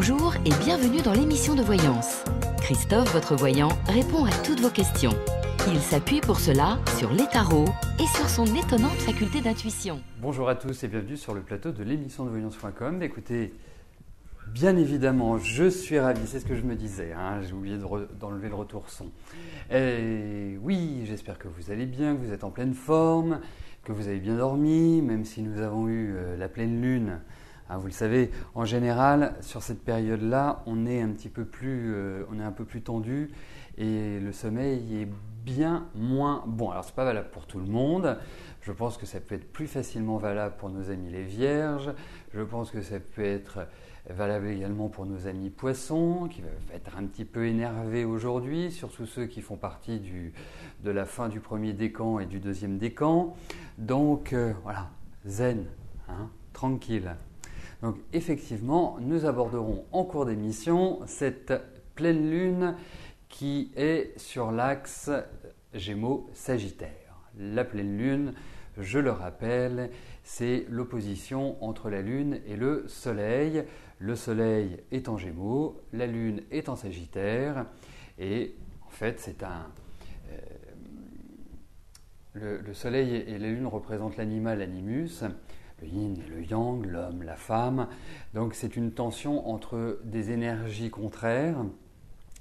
Bonjour et bienvenue dans l'émission de voyance. Christophe, votre voyant, répond à toutes vos questions. Il s'appuie pour cela sur les tarots et sur son étonnante faculté d'intuition. Bonjour à tous et bienvenue sur le plateau de l'émission de voyance.com. Écoutez, bien évidemment, je suis ravi, c'est ce que je me disais, j'ai oublié d'enlever le retour son. Et oui, j'espère que vous allez bien, que vous êtes en pleine forme, que vous avez bien dormi, même si nous avons eu la pleine lune. Vous le savez, en général, sur cette période-là, on est un peu plus tendu et le sommeil est bien moins bon. Alors, ce n'est pas valable pour tout le monde. Je pense que ça peut être plus facilement valable pour nos amis les vierges. Je pense que ça peut être valable également pour nos amis poissons, qui peuvent être un petit peu énervés aujourd'hui, surtout ceux qui font partie de la fin du premier décan et du deuxième décan. Donc, voilà, zen, tranquille. Donc effectivement, nous aborderons en cours d'émission cette pleine lune qui est sur l'axe Gémeaux-Sagittaire. La pleine lune, je le rappelle, c'est l'opposition entre la lune et le soleil. Le soleil est en Gémeaux, la lune est en Sagittaire et en fait le soleil et la lune représentent l'animal, l'animus, le yin et le yang, l'homme, la femme. Donc c'est une tension entre des énergies contraires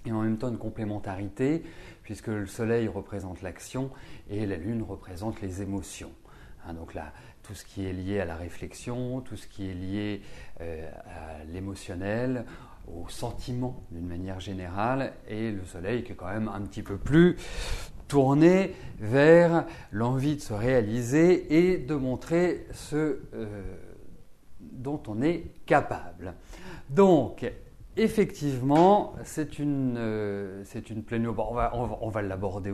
et en même temps une complémentarité, puisque le soleil représente l'action et la lune représente les émotions. Donc là, tout ce qui est lié à la réflexion, tout ce qui est lié à l'émotionnel, au sentiment d'une manière générale, et le soleil qui est quand même un petit peu plus tourné vers l'envie de se réaliser et de montrer ce dont on est capable. Donc, effectivement, c'est une pleine lune. Bon, on va l'aborder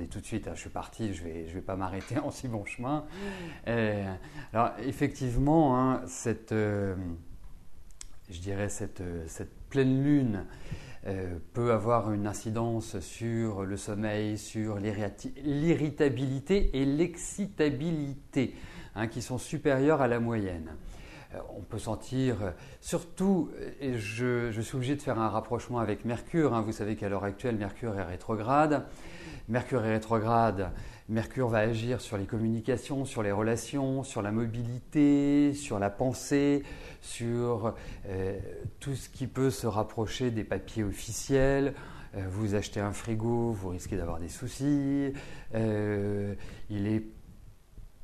tout de suite. Je suis parti, je vais pas m'arrêter en si bon chemin. Alors, effectivement, cette pleine lune peut avoir une incidence sur le sommeil, sur l'irritabilité et l'excitabilité, qui sont supérieures à la moyenne. On peut sentir, surtout, et je suis obligé de faire un rapprochement avec Mercure. Vous savez qu'à l'heure actuelle, Mercure est rétrograde. Mercure va agir sur les communications, sur les relations, sur la mobilité, sur la pensée, sur tout ce qui peut se rapprocher des papiers officiels. Vous achetez un frigo, vous risquez d'avoir des soucis. Il est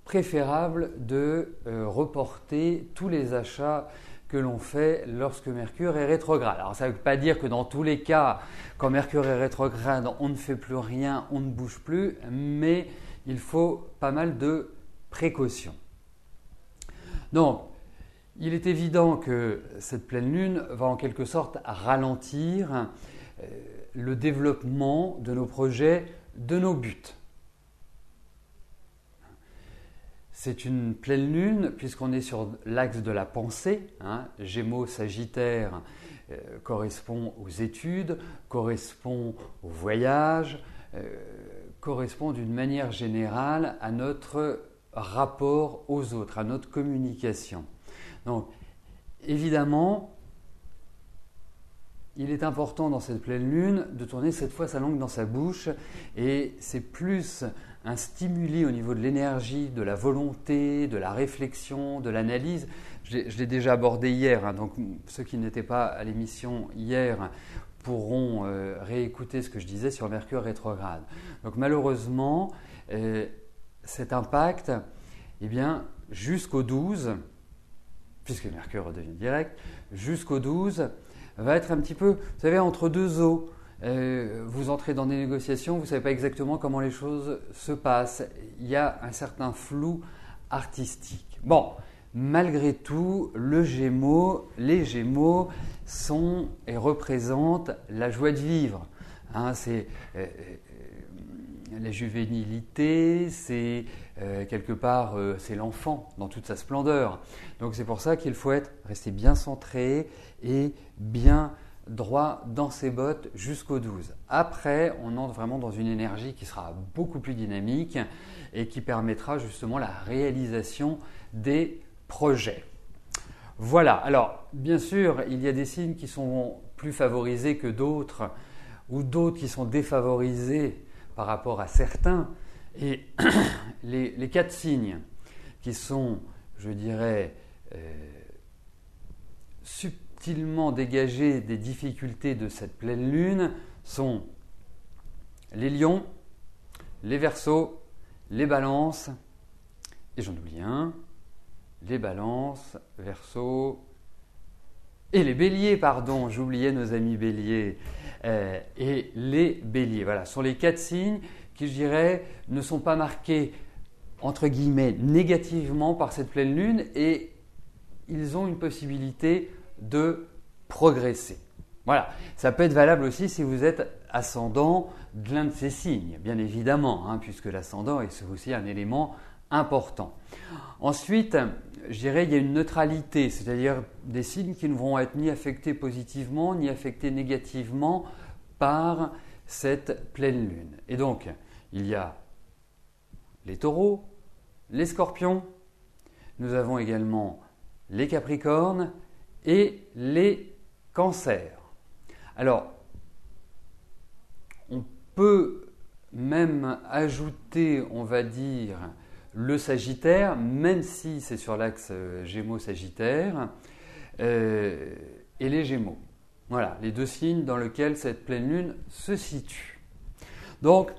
préférable de reporter tous les achats que l'on fait lorsque Mercure est rétrograde. Alors ça ne veut pas dire que dans tous les cas, quand Mercure est rétrograde, on ne fait plus rien, on ne bouge plus, mais il faut pas mal de précautions. Donc, il est évident que cette pleine lune va en quelque sorte ralentir le développement de nos projets, de nos buts. C'est une pleine lune puisqu'on est sur l'axe de la pensée. Gémeaux, Sagittaire correspond aux études, correspond au voyage, correspond d'une manière générale à notre rapport aux autres, à notre communication. Donc, évidemment, il est important dans cette pleine lune de tourner cette fois sa langue dans sa bouche et c'est plus un stimuli au niveau de l'énergie, de la volonté, de la réflexion, de l'analyse. Je l'ai déjà abordé hier, donc ceux qui n'étaient pas à l'émission hier pourront réécouter ce que je disais sur Mercure rétrograde. Donc malheureusement, cet impact, jusqu'au 12, puisque Mercure redevient direct, jusqu'au 12, va être un petit peu, vous savez, entre deux eaux. Vous entrez dans des négociations, vous ne savez pas exactement comment les choses se passent. Il y a un certain flou artistique. Bon, malgré tout, les Gémeaux sont et représentent la joie de vivre. C'est la juvénilité, c'est quelque part c'est l'enfant dans toute sa splendeur. Donc c'est pour ça qu'il faut rester bien centré et bien droit dans ses bottes jusqu'au 12. Après, on entre vraiment dans une énergie qui sera beaucoup plus dynamique et qui permettra justement la réalisation des projets. Voilà, alors bien sûr, il y a des signes qui sont plus favorisés que d'autres, ou d'autres qui sont défavorisés par rapport à certains. Et les 4 signes qui sont, je dirais, subtilement dégagés des difficultés de cette pleine lune sont les lions, les verseaux, les balances, et j'en oublie un, les balances, verseaux, et les béliers, pardon, j'oubliais nos amis béliers, et les béliers. Voilà, ce sont les 4 signes qui, je dirais, ne sont pas marqués, entre guillemets, négativement par cette pleine lune, et ils ont une possibilité de progresser. Voilà, ça peut être valable aussi si vous êtes ascendant de l'un de ces signes, bien évidemment, puisque l'ascendant est aussi un élément important. Ensuite, je dirais il y a une neutralité, c'est-à-dire des signes qui ne vont être ni affectés positivement ni affectés négativement par cette pleine lune. Et donc, il y a les taureaux, les scorpions, nous avons également les capricornes et les cancers. Alors, on peut même ajouter, on va dire, le Sagittaire, même si c'est sur l'axe Gémeaux-Sagittaire, et les Gémeaux. Voilà, les 2 signes dans lesquels cette pleine lune se situe. Donc,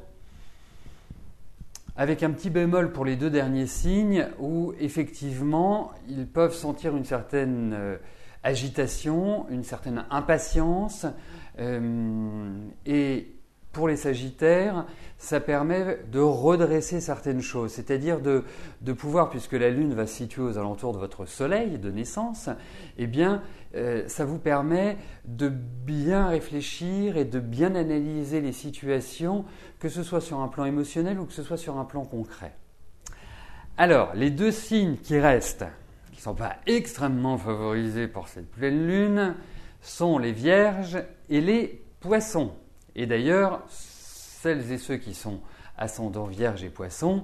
avec un petit bémol pour les 2 derniers signes, où effectivement, ils peuvent sentir une certaine agitation, une certaine impatience, et pour les Sagittaires, ça permet de redresser certaines choses, c'est-à-dire de pouvoir, puisque la Lune va se situer aux alentours de votre Soleil de naissance, eh bien, ça vous permet de bien réfléchir et de bien analyser les situations, que ce soit sur un plan émotionnel ou que ce soit sur un plan concret. Alors, les 2 signes qui restent, qui ne sont pas extrêmement favorisés par cette pleine Lune, sont les Vierges et les Poissons. Et d'ailleurs, celles et ceux qui sont ascendants Vierge et Poissons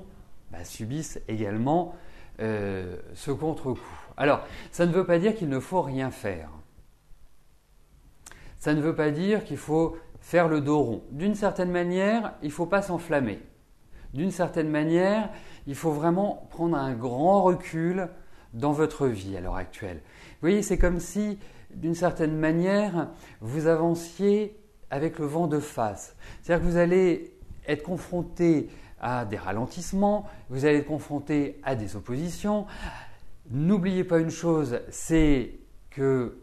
subissent également ce contre-coup. Alors, ça ne veut pas dire qu'il ne faut rien faire. Ça ne veut pas dire qu'il faut faire le dos rond. D'une certaine manière, il ne faut pas s'enflammer. D'une certaine manière, il faut vraiment prendre un grand recul dans votre vie à l'heure actuelle. Vous voyez, c'est comme si, d'une certaine manière, vous avanciez avec le vent de face. C'est-à-dire que vous allez être confronté à des ralentissements, vous allez être confronté à des oppositions. N'oubliez pas une chose, c'est que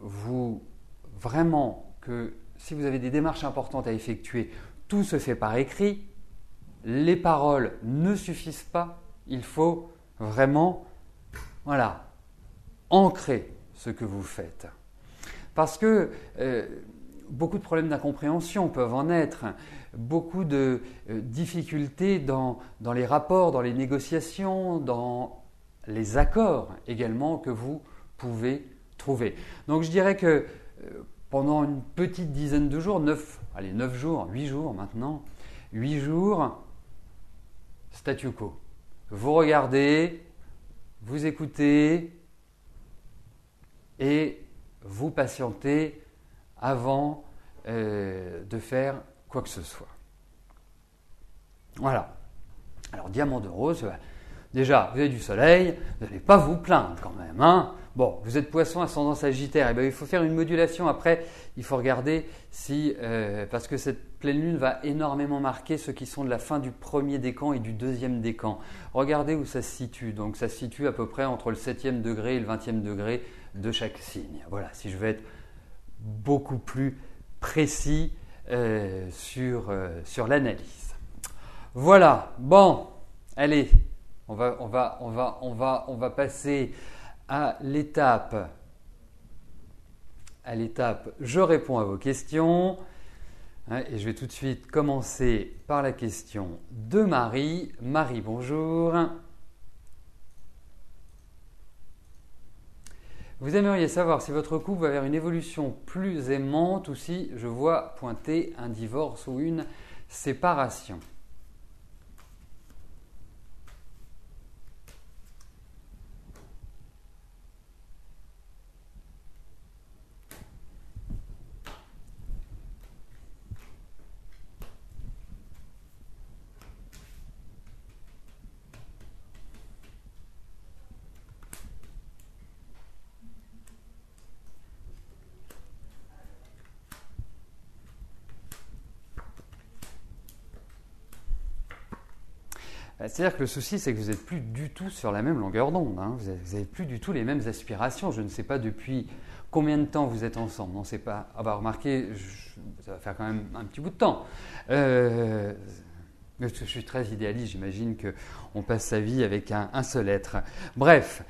si vous avez des démarches importantes à effectuer, tout se fait par écrit. Les paroles ne suffisent pas. Il faut vraiment, ancrer ce que vous faites. Parce que beaucoup de problèmes d'incompréhension peuvent en être, beaucoup de difficultés dans les rapports, dans les négociations, dans les accords également que vous pouvez trouver. Donc je dirais que pendant une petite dizaine de jours, 9 jours, 8 jours maintenant, 8 jours, statu quo. Vous regardez, vous écoutez et vous patientez avant de faire quoi que ce soit. Voilà. Alors, diamant de rose, déjà, vous avez du soleil, vous n'allez pas vous plaindre quand même. Bon, vous êtes poisson ascendant Sagittaire, et bien, il faut faire une modulation. Après, il faut regarder si, parce que cette pleine lune va énormément marquer ceux qui sont de la fin du premier décan et du deuxième décan. Regardez où ça se situe. Donc, ça se situe à peu près entre le 7e degré et le 20e degré de chaque signe. Voilà, si je veux être beaucoup plus précis sur l'analyse. Voilà, bon, allez, on va passer à l'étape. Je réponds à vos questions. Et je vais tout de suite commencer par la question de Marie. Marie, bonjour. Vous aimeriez savoir si votre couple va vers une évolution plus aimante ou si je vois pointer un divorce ou une séparation. C'est-à-dire que le souci, c'est que vous n'êtes plus du tout sur la même longueur d'onde. Hein. Vous n'avez plus du tout les mêmes aspirations. Je ne sais pas depuis combien de temps vous êtes ensemble. On ne sait pas. Ah bah remarquez, ça va faire quand même un petit bout de temps. Je suis très idéaliste, j'imagine qu'on passe sa vie avec un seul être. Bref.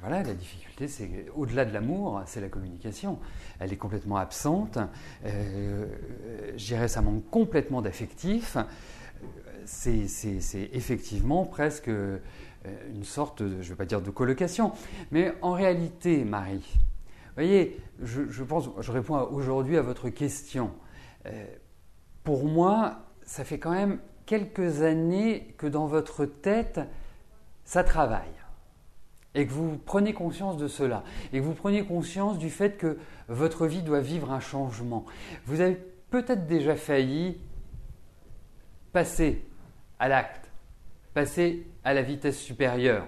Voilà, la difficulté, c'est au-delà de l'amour, c'est la communication. Elle est complètement absente. Je dirais, ça manque complètement d'affectif. C'est effectivement presque une sorte, je ne vais pas dire de colocation, mais en réalité, Marie, vous voyez, je réponds aujourd'hui à votre question. Pour moi, ça fait quand même quelques années que dans votre tête, ça travaille. Et que vous prenez conscience de cela, et que vous prenez conscience du fait que votre vie doit vivre un changement. Vous avez peut-être déjà failli passer à l'acte, passer à la vitesse supérieure.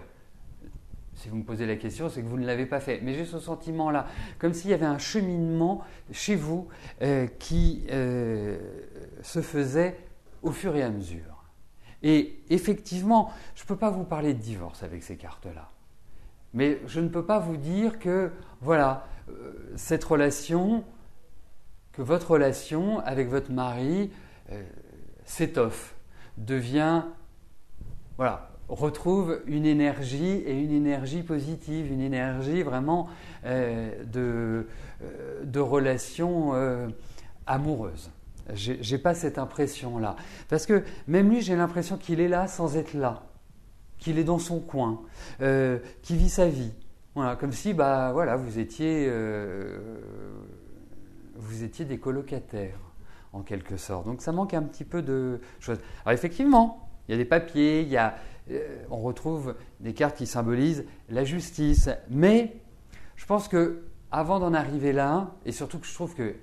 Si vous me posez la question, c'est que vous ne l'avez pas fait. Mais j'ai ce sentiment-là, comme s'il y avait un cheminement chez vous qui se faisait au fur et à mesure. Et effectivement, je ne peux pas vous parler de divorce avec ces cartes-là. Mais je ne peux pas vous dire que, voilà, cette relation, que votre relation avec votre mari s'étoffe, devient, voilà, retrouve une énergie et une énergie positive, une énergie vraiment de relation amoureuse. J'ai pas cette impression-là. Parce que même lui, j'ai l'impression qu'il est là sans être là. Qu'il est dans son coin, qu'il vit sa vie. Voilà, comme si voilà, vous étiez des colocataires, en quelque sorte. Donc ça manque un petit peu de choses. Alors effectivement, il y a des papiers, on retrouve des cartes qui symbolisent la justice. Mais je pense qu'avant d'en arriver là, et surtout que je trouve que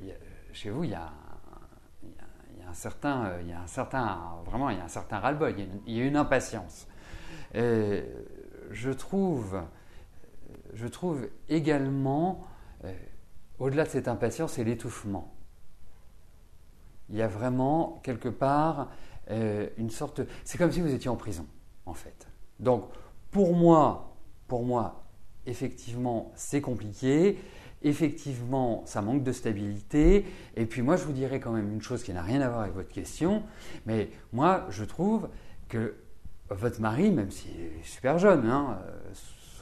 chez vous, il y a un certain ras-le-bol, il y a une impatience. Je trouve également, au-delà de cette impatience, c'est l'étouffement. Il y a vraiment quelque part une sorte... C'est comme si vous étiez en prison, en fait. Donc, pour moi, effectivement, c'est compliqué. Effectivement, ça manque de stabilité. Et puis moi, je vous dirais quand même une chose qui n'a rien à voir avec votre question. Mais moi, je trouve que votre mari, même s'il est super jeune,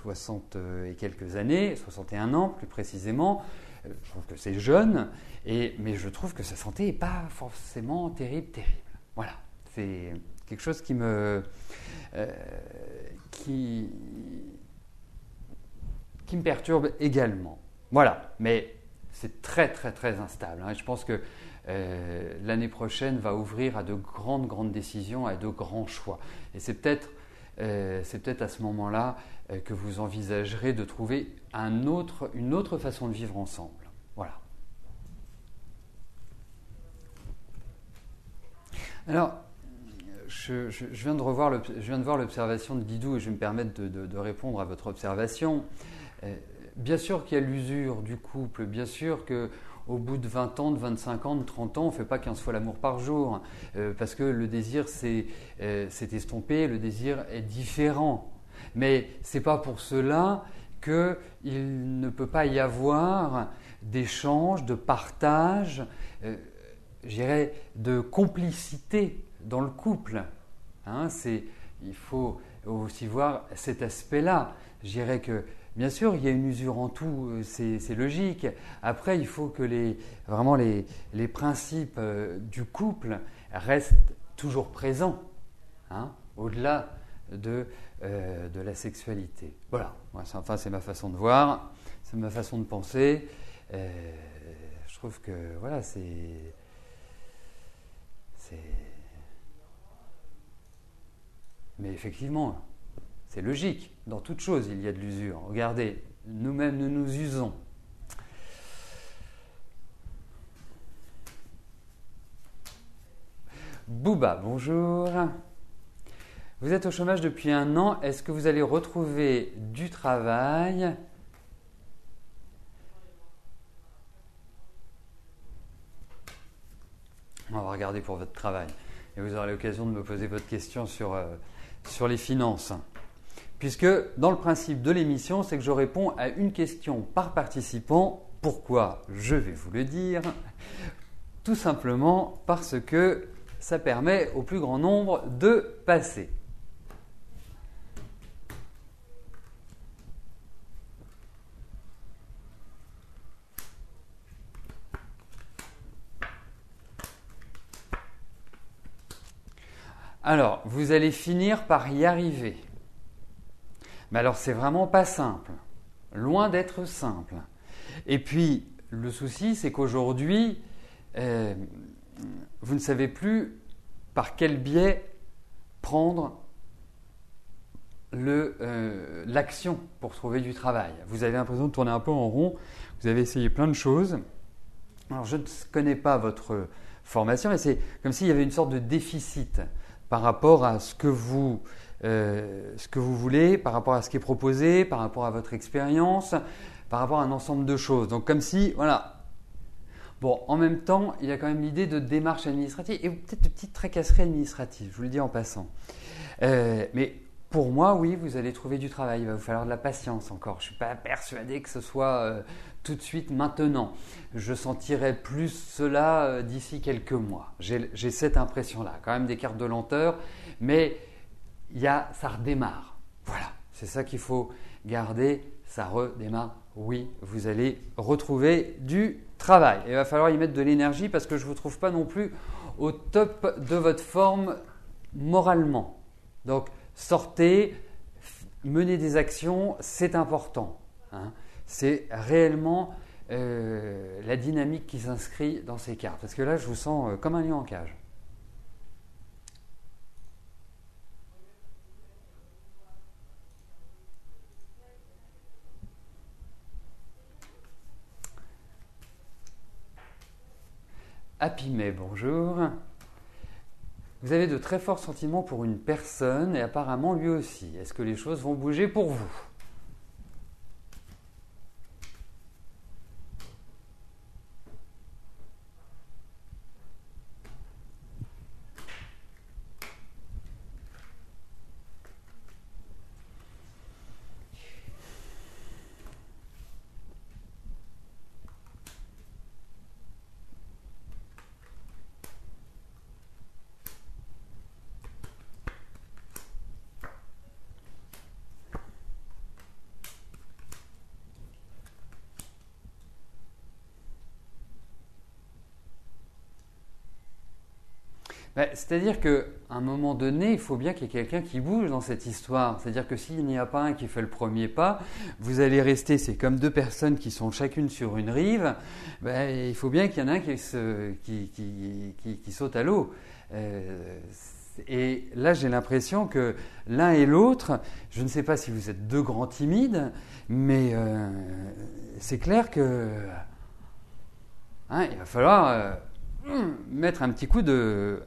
60 et quelques années, 61 ans plus précisément, je trouve que c'est jeune, mais je trouve que sa santé n'est pas forcément terrible. Voilà, c'est quelque chose qui me perturbe également. Voilà, mais c'est très très très instable. Et je pense que l'année prochaine va ouvrir à de grandes décisions, à de grands choix. Et c'est peut-être à ce moment-là que vous envisagerez de trouver une autre façon de vivre ensemble. Voilà. Alors, je viens de voir l'observation de Didou et je vais me permettre de répondre à votre observation. Bien sûr qu'il y a l'usure du couple, bien sûr qu'au bout de 20 ans, de 25 ans, de 30 ans, on ne fait pas 15 fois l'amour par jour, parce que le désir s'est estompé, le désir est différent. Mais ce n'est pas pour cela qu'il ne peut pas y avoir d'échange, de partage, je dirais de complicité dans le couple. Il faut aussi voir cet aspect-là. Je dirais que bien sûr, il y a une usure en tout, c'est logique. Après, il faut que les principes du couple restent toujours présents, au-delà de la sexualité. Voilà, c'est ma façon de voir, c'est ma façon de penser. Je trouve que voilà, mais effectivement, c'est logique. Dans toute chose, il y a de l'usure. Regardez, nous-mêmes, nous nous usons. Bouba, bonjour. Vous êtes au chômage depuis 1 an. Est-ce que vous allez retrouver du travail ? On va regarder pour votre travail. Et vous aurez l'occasion de me poser votre question sur les finances. Puisque dans le principe de l'émission, c'est que je réponds à une question par participant. Pourquoi? Je vais vous le dire. Tout simplement parce que ça permet au plus grand nombre de passer. Alors, vous allez finir par y arriver. Mais alors, c'est vraiment pas simple. Loin d'être simple. Et puis, le souci, c'est qu'aujourd'hui, vous ne savez plus par quel biais prendre l'action pour trouver du travail. Vous avez l'impression de tourner un peu en rond. Vous avez essayé plein de choses. Alors, je ne connais pas votre formation, mais c'est comme s'il y avait une sorte de déficit par rapport à ce que vous voulez, par rapport à ce qui est proposé, par rapport à votre expérience, par rapport à un ensemble de choses. Donc comme si, voilà. Bon, en même temps, il y a quand même l'idée de démarche administrative et peut-être de petites tracasseries administratives, je vous le dis en passant. Mais pour moi, oui, vous allez trouver du travail. Il va vous falloir de la patience encore. Je ne suis pas persuadé que ce soit tout de suite maintenant. Je sentirai plus cela d'ici quelques mois. J'ai cette impression-là. Quand même des cartes de lenteur, mais ça redémarre. Voilà, c'est ça qu'il faut garder. Ça redémarre. Oui, vous allez retrouver du travail. Il va falloir y mettre de l'énergie parce que je ne vous trouve pas non plus au top de votre forme moralement. Donc, sortez, menez des actions, c'est important. C'est réellement la dynamique qui s'inscrit dans ces cartes. Parce que là, je vous sens comme un lion en cage. Happy May, bonjour. Vous avez de très forts sentiments pour une personne et apparemment lui aussi. Est-ce que les choses vont bouger pour vous? C'est-à-dire qu'à un moment donné, il faut bien qu'il y ait quelqu'un qui bouge dans cette histoire. C'est-à-dire que s'il n'y a pas un qui fait le premier pas, vous allez rester, c'est comme deux personnes qui sont chacune sur une rive, il faut bien qu'il y en ait un qui saute à l'eau. Et là, j'ai l'impression que l'un et l'autre, je ne sais pas si vous êtes deux grands timides, mais c'est clair que il va falloir mettre un petit coup de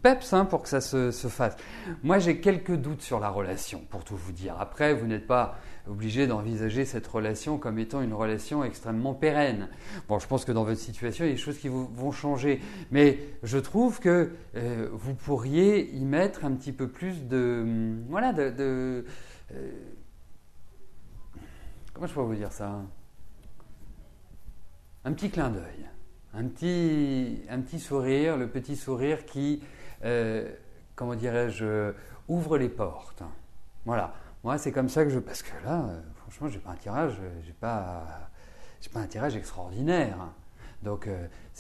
peps pour que ça se fasse. Moi, j'ai quelques doutes sur la relation, pour tout vous dire. Après, vous n'êtes pas obligé d'envisager cette relation comme étant une relation extrêmement pérenne. Bon, je pense que dans votre situation, il y a des choses qui vont changer. Mais je trouve que vous pourriez y mettre un petit peu plus de... comment je pourrais vous dire ça? Un petit clin d'œil. Un petit sourire, le petit sourire qui, comment dirais-je, ouvre les portes. Voilà. Moi, c'est comme ça que parce que là, franchement, j'ai pas un tirage extraordinaire. Donc,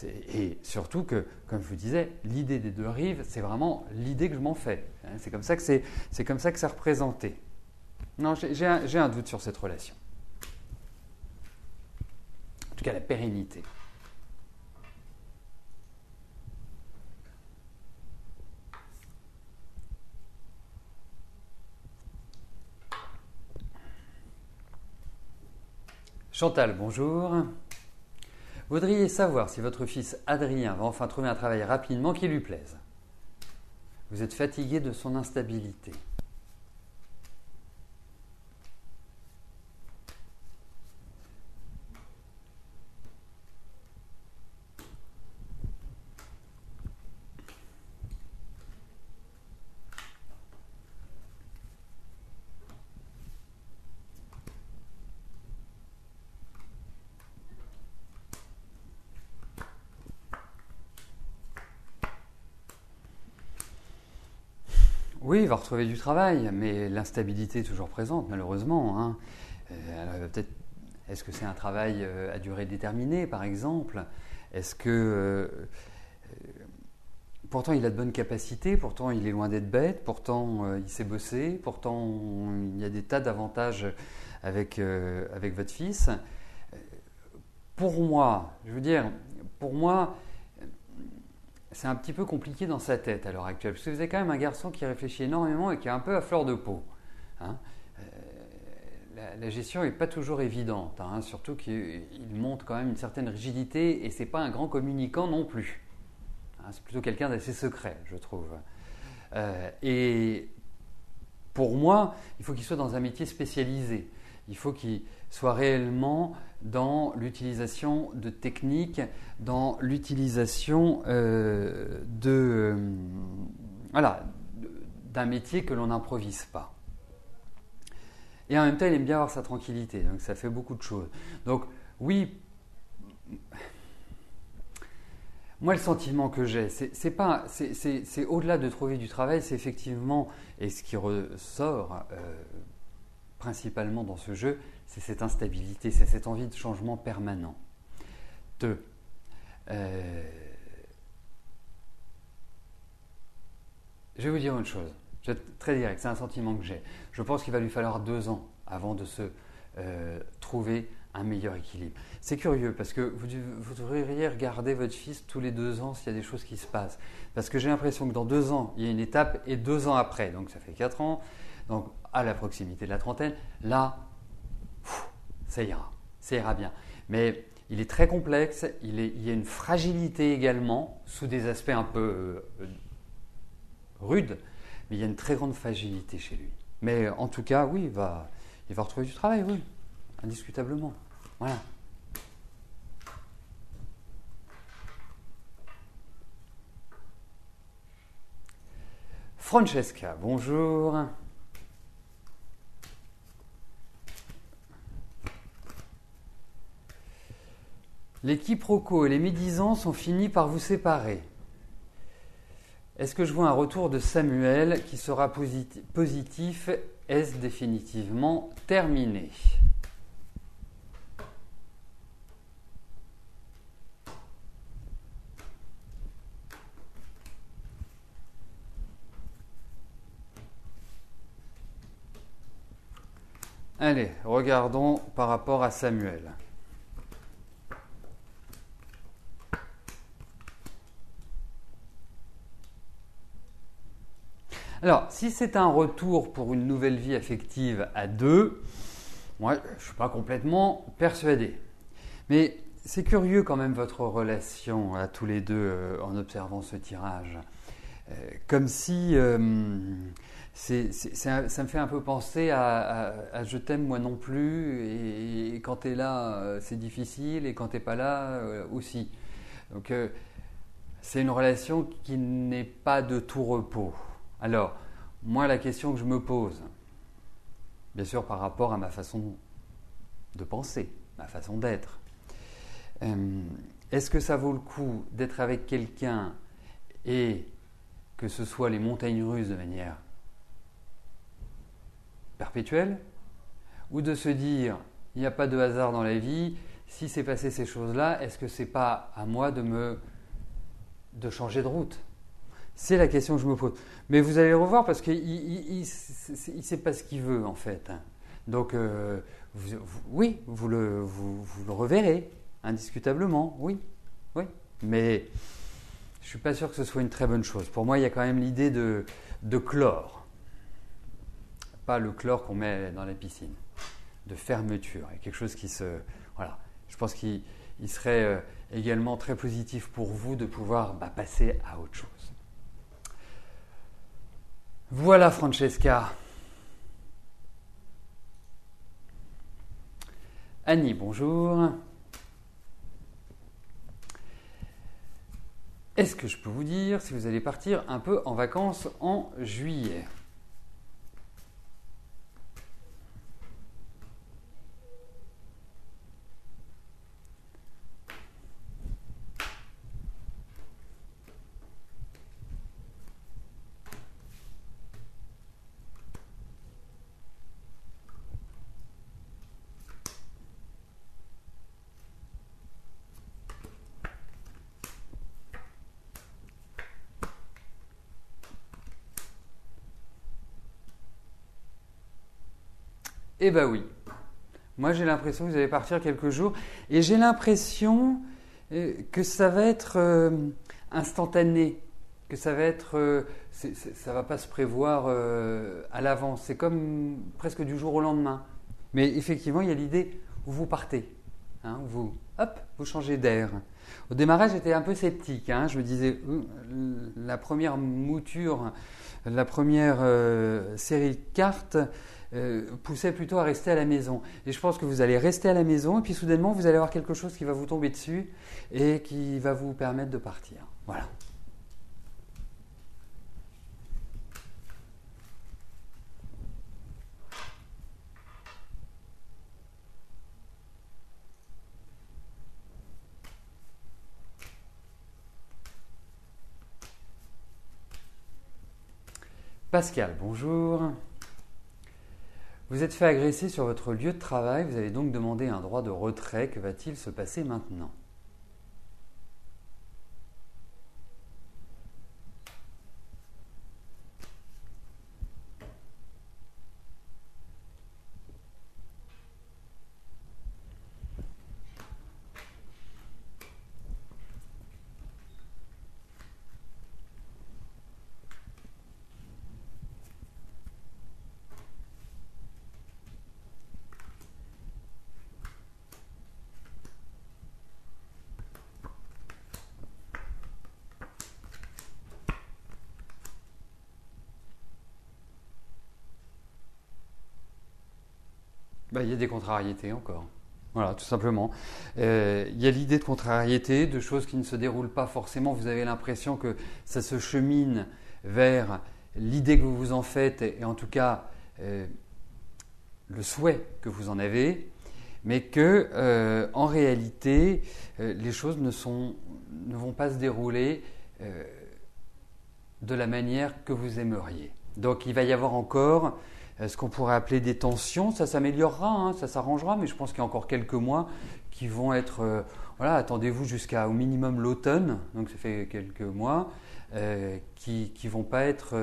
et surtout que, comme je vous disais, l'idée des deux rives, c'est vraiment l'idée que je m'en fais. C'est comme ça que c'est représenté. Non, j'ai un doute sur cette relation. En tout cas, la pérennité. Chantal, bonjour. Voudriez savoir si votre fils Adrien va enfin trouver un travail rapidement qui lui plaise. Vous êtes fatigué de son instabilité. Oui, il va retrouver du travail, mais l'instabilité est toujours présente, malheureusement, hein. Alors, peut-être, est-ce que c'est un travail à durée déterminée, par exemple? Est-ce que pourtant il a de bonnes capacités, pourtant il est loin d'être bête, pourtant il sait bosser, pourtant il y a des tas d'avantages avec votre fils. Pour moi, je veux dire, pour moi, c'est un petit peu compliqué dans sa tête à l'heure actuelle, parce que vous avez quand même un garçon qui réfléchit énormément et qui est un peu à fleur de peau, hein. La gestion n'est pas toujours évidente, hein, surtout qu'il montre quand même une certaine rigidité et ce n'est pas un grand communicant non plus. Hein, c'est plutôt quelqu'un d'assez secret, je trouve. Et pour moi, il faut qu'il soit dans un métier spécialisé. Il faut qu'il soit réellement dans l'utilisation de techniques, dans l'utilisation d'un métier que l'on n'improvise pas. Et en même temps, il aime bien avoir sa tranquillité, donc ça fait beaucoup de choses. Donc oui, moi le sentiment que j'ai, c'est au-delà de trouver du travail, c'est effectivement, et ce qui ressort principalement dans ce jeu, c'est cette instabilité, c'est cette envie de changement permanent. Je vais vous dire une chose. Je vais être très direct, c'est un sentiment que j'ai. Je pense qu'il va lui falloir 2 ans avant de se trouver un meilleur équilibre. C'est curieux parce que vous devriez regarder votre fils tous les 2 ans s'il y a des choses qui se passent. Parce que j'ai l'impression que dans 2 ans, il y a une étape et 2 ans après. Donc ça fait 4 ans. Donc à la proximité de la trentaine, là, ça ira bien. Mais il est très complexe, il y a une fragilité également, sous des aspects un peu rudes. Mais il y a une très grande fragilité chez lui. Mais en tout cas, oui, il va retrouver du travail, oui, indiscutablement. Voilà. Francesca, bonjour. Les quiproquos et les médisants sont finis par vous séparer. Est-ce que je vois un retour de Samuel qui sera positif? Est-ce définitivement terminé? Allez, regardons par rapport à Samuel. Alors, si c'est un retour pour une nouvelle vie affective à 2, moi, je ne suis pas complètement persuadé. Mais c'est curieux quand même votre relation à tous les deux en observant ce tirage. Comme si ça me fait un peu penser à Je t'aime moi non plus, et quand tu es là, c'est difficile, et quand tu n'es pas là, aussi. Donc, c'est une relation qui n'est pas de tout repos. Alors, moi, la question que je me pose, bien sûr par rapport à ma façon de penser, ma façon d'être, est-ce que ça vaut le coup d'être avec quelqu'un et que ce soit les montagnes russes de manière perpétuelle, ou de se dire, il n'y a pas de hasard dans la vie, si c'est passé ces choses-là, est-ce que c'est pas à moi de changer de route? C'est la question que je me pose. Mais vous allez le revoir parce qu'il ne sait pas ce qu'il veut en fait. Donc oui, vous le reverrez, indiscutablement, oui. Mais je ne suis pas sûr que ce soit une très bonne chose. Pour moi, il y a quand même l'idée de chlore. Pas le chlore qu'on met dans la piscine. De fermeture. Il y a quelque chose qui se... Voilà. Je pense qu'il serait également très positif pour vous de pouvoir passer à autre chose. Voilà Francesca. Annie, bonjour. Est-ce que je peux vous dire si vous allez partir un peu en vacances en juillet? Eh ben oui. Moi, j'ai l'impression que vous allez partir quelques jours. Et j'ai l'impression que ça va être instantané. Que ça va être... ça va pas se prévoir à l'avance. C'est comme presque du jour au lendemain. Mais effectivement, il y a l'idée où vous partez. Hein, vous changez d'air. Au démarrage, j'étais un peu sceptique. Hein, je me disais, la première mouture, la première série de cartes poussait plutôt à rester à la maison. Et je pense que vous allez rester à la maison et puis soudainement, vous allez avoir quelque chose qui va vous tomber dessus et qui va vous permettre de partir. Voilà. Pascal, bonjour. Vous êtes fait agresser sur votre lieu de travail, vous avez donc demandé un droit de retrait. Que va-t-il se passer maintenant ? Il y a des contrariétés encore. Voilà, tout simplement. Il y a l'idée de contrariété, de choses qui ne se déroulent pas forcément. Vous avez l'impression que ça se chemine vers l'idée que vous vous en faites et en tout cas le souhait que vous en avez, mais que en réalité les choses ne vont pas se dérouler de la manière que vous aimeriez. Donc il va y avoir encore ce qu'on pourrait appeler des tensions. Ça s'améliorera, hein, ça s'arrangera, mais je pense qu'il y a encore quelques mois qui vont être... voilà, attendez-vous jusqu'à au minimum l'automne, donc ça fait quelques mois, qui ne vont pas être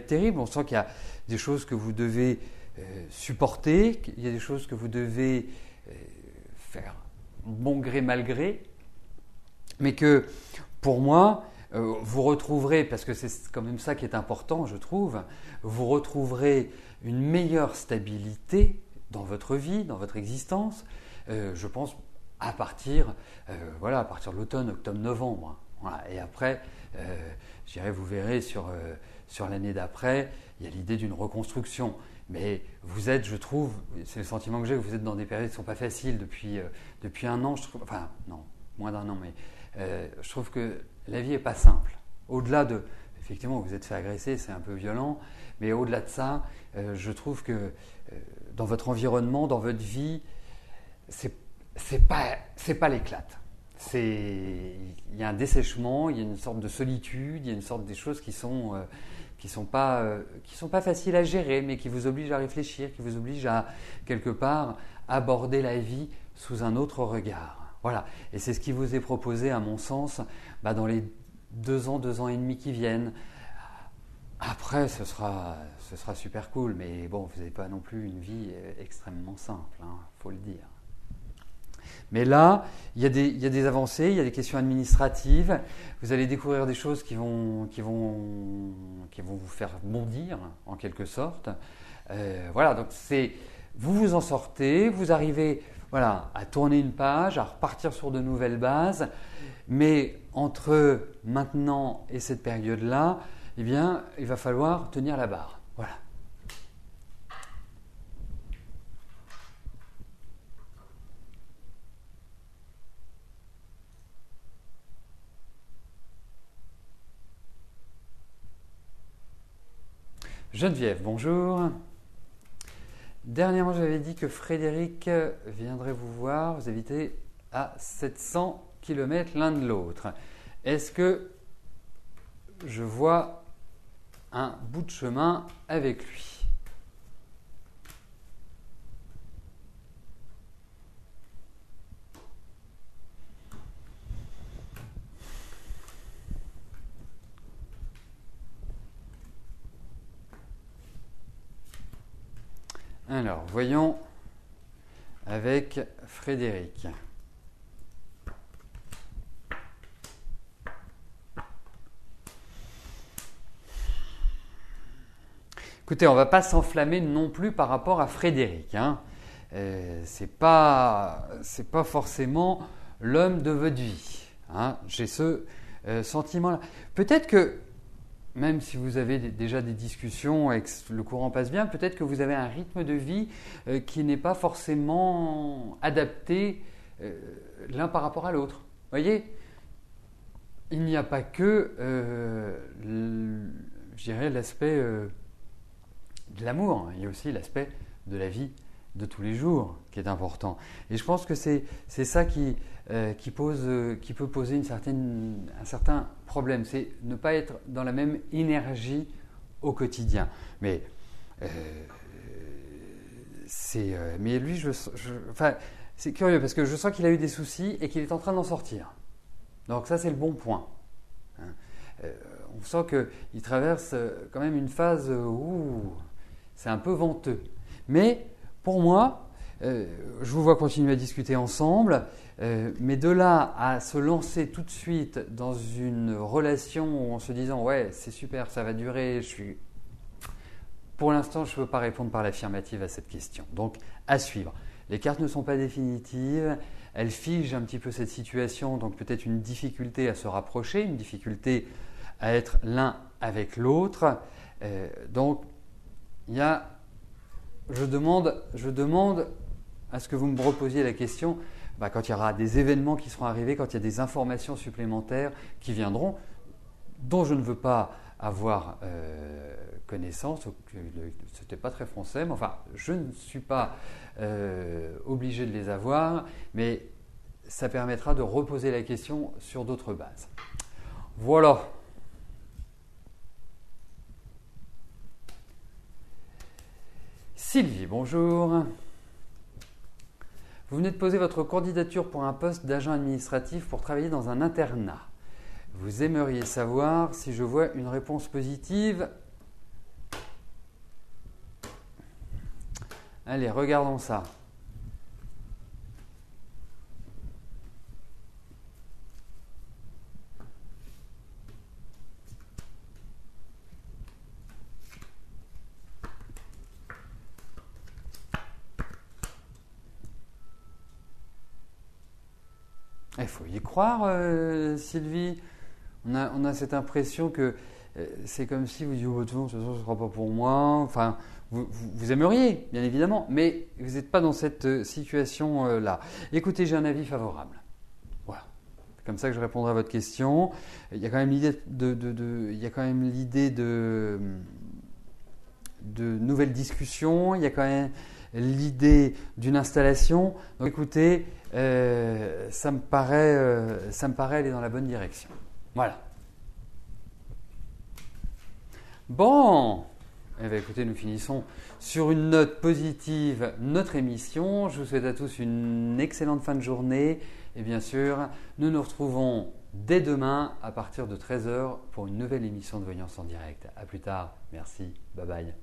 terribles. On sent qu'il y a des choses que vous devez supporter, il y a des choses que vous devez faire bon gré mal gré, mais que pour moi, vous retrouverez, parce que c'est quand même ça qui est important, je trouve, vous retrouverez une meilleure stabilité dans votre vie, dans votre existence, je pense à partir de l'automne, octobre, novembre. Voilà. Et après, je dirais, vous verrez sur l'année d'après, il y a l'idée d'une reconstruction. Mais vous êtes, je trouve, c'est le sentiment que j'ai, vous êtes dans des périodes qui ne sont pas faciles depuis un an, je trouve, enfin non, moins d'un an, mais je trouve que la vie n'est pas simple. Au-delà de, effectivement, vous êtes fait agresser, c'est un peu violent, mais au-delà de ça, je trouve que dans votre environnement, dans votre vie, c'est pas l'éclate. Il y a un dessèchement, il y a une sorte de solitude, il y a une sorte des choses qui sont pas faciles à gérer, mais qui vous obligent à réfléchir, qui vous obligent à quelque part aborder la vie sous un autre regard. Voilà, et c'est ce qui vous est proposé, à mon sens, dans les 2 ans et demi qui viennent. Après, ce sera super cool, mais bon, vous n'avez pas non plus une vie extrêmement simple, hein, faut le dire. Mais là, il y a des avancées, il y a des questions administratives. Vous allez découvrir des choses qui vont vous faire bondir, en quelque sorte. Voilà, donc vous vous en sortez, vous arrivez à tourner une page, à repartir sur de nouvelles bases. Mais entre maintenant et cette période-là, eh bien, il va falloir tenir la barre. Voilà. Geneviève, bonjour. Dernièrement, j'avais dit que Frédéric viendrait vous voir. Vous habitez à 700 km l'un de l'autre. Est-ce que je vois un bout de chemin avec lui ? Alors, voyons avec Frédéric. Écoutez, on ne va pas s'enflammer non plus par rapport à Frédéric. C'est pas forcément l'homme de votre vie. J'ai ce sentiment-là. Peut-être que, même si vous avez déjà des discussions et que le courant passe bien, peut-être que vous avez un rythme de vie qui n'est pas forcément adapté l'un par rapport à l'autre. Vous voyez, il n'y a pas que, je dirais, l'aspect de l'amour. Il y a aussi l'aspect de la vie de tous les jours qui est important. Et je pense que c'est ça qui peut poser un certain problème. C'est ne pas être dans la même énergie au quotidien. Mais lui, c'est curieux parce que je sens qu'il a eu des soucis et qu'il est en train d'en sortir. Donc ça, c'est le bon point. On sent qu'il traverse quand même une phase où c'est un peu venteux. Mais pour moi, je vous vois continuer à discuter ensemble, mais de là à se lancer tout de suite dans une relation en se disant « ouais, c'est super, ça va durer », pour l'instant, je ne peux pas répondre par l'affirmative à cette question. Donc, à suivre. Les cartes ne sont pas définitives, elles figent un petit peu cette situation, donc peut-être une difficulté à se rapprocher, une difficulté à être l'un avec l'autre. Donc, je demande à ce que vous me reposiez la question quand il y aura des événements qui seront arrivés, quand il y a des informations supplémentaires qui viendront, dont je ne veux pas avoir connaissance. Ce n'était pas très français, mais enfin, je ne suis pas obligé de les avoir, mais ça permettra de reposer la question sur d'autres bases. Voilà. Sylvie, bonjour. Vous venez de poser votre candidature pour un poste d'agent administratif pour travailler dans un internat. Vous aimeriez savoir si je vois une réponse positive. Allez, regardons ça. Il faut y croire, Sylvie. On a cette impression que c'est comme si vous dites oh, de toute façon, ce ne sera pas pour moi. Enfin, vous aimeriez, bien évidemment, mais vous n'êtes pas dans cette situation-là. Écoutez, j'ai un avis favorable. Voilà. C'est comme ça que je répondrai à votre question. Il y a quand même l'idée de nouvelles discussions. Il y a quand même l'idée d'une installation. Donc, écoutez, ça me paraît aller dans la bonne direction. Voilà. Bon, écoutez, nous finissons sur une note positive notre émission. Je vous souhaite à tous une excellente fin de journée. Et bien sûr, nous nous retrouvons dès demain à partir de 13h pour une nouvelle émission de Voyance en direct. À plus tard. Merci. Bye bye.